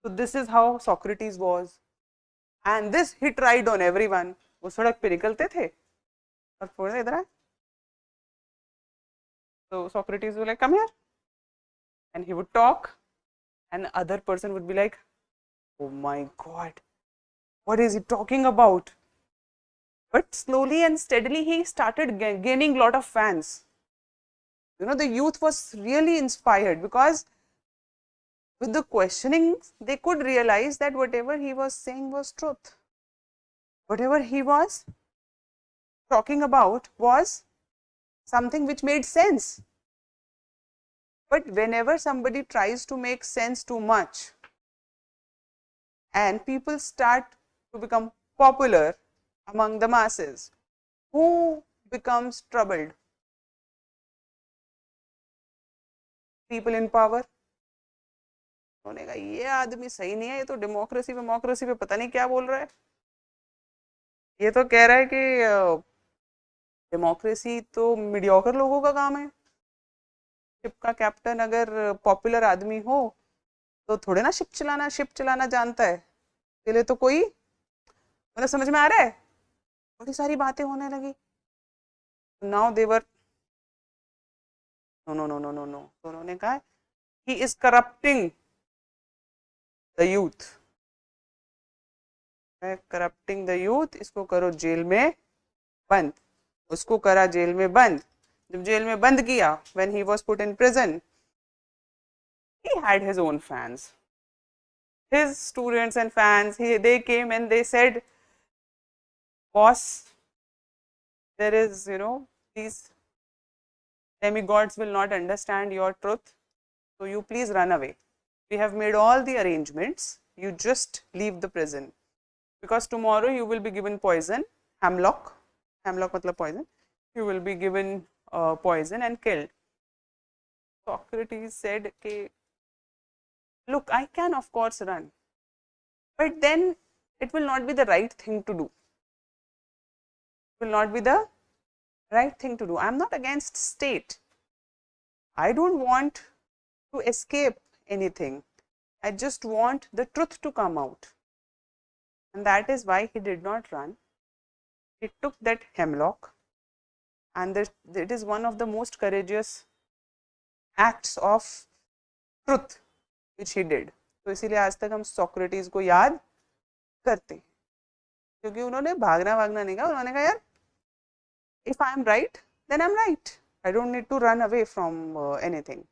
So this is how Socrates was, and this he tried on everyone. वो सड़क पे निकलते थे और बोले इधर आ. So Socrates was like, come here, and he would talk, and other person would be like, oh my God, what is he talking about? But slowly and steadily he started gaining a lot of fans. You know, the youth was really inspired because with the questioning they could realize that whatever he was saying was truth. Whatever he was talking about was something which made sense. But whenever somebody tries to make sense too much and people start to become popular among the masses, who becomes troubled? People in power. उन्होंने कहा ये आदमी सही नहीं है, ये तो democracy पे पता नहीं क्या बोल रहा है. ये तो कह रहा है कि डेमोक्रेसी तो मीडियोकर लोगों का काम है. शिप का कैप्टन अगर पॉपुलर आदमी हो तो थोड़े ना शिप चलाना जानता है. इसके लिए तो कोई मतलब समझ में आ रहा है. बड़ी सारी बातें होने लगी. Now there no no no no no no. तो उन्होंने कहा he is corrupting the youth. Corrupting the youth. इसको करो जेल में बंद. उसको करा जेल में बंद. जब जेल में बंद किया, when he was put in prison, he had his own fans, his students and fans. They came and they said, boss, there is, you know, these demigods will not understand your truth, so you please run away. We have made all the arrangements, you just leave the prison, because tomorrow you will be given poison, hemlock matlab poison, you will be given poison and killed. Socrates said, okay, look, I can of course run, but then it will not be the right thing to do. It will not be the right thing to do. I am not against state. I don't want to escape anything. I just want the truth to come out. And that is why he did not run. He took that hemlock, and it is one of the most courageous acts of truth which he did. तो इसीलिए आज तक हम Socrates को याद करते हैं, क्योंकि उन्होंने भागना नहीं कहा. उन्होंने कहा यार, if I am right, then I am right. I don't need to run away from anything.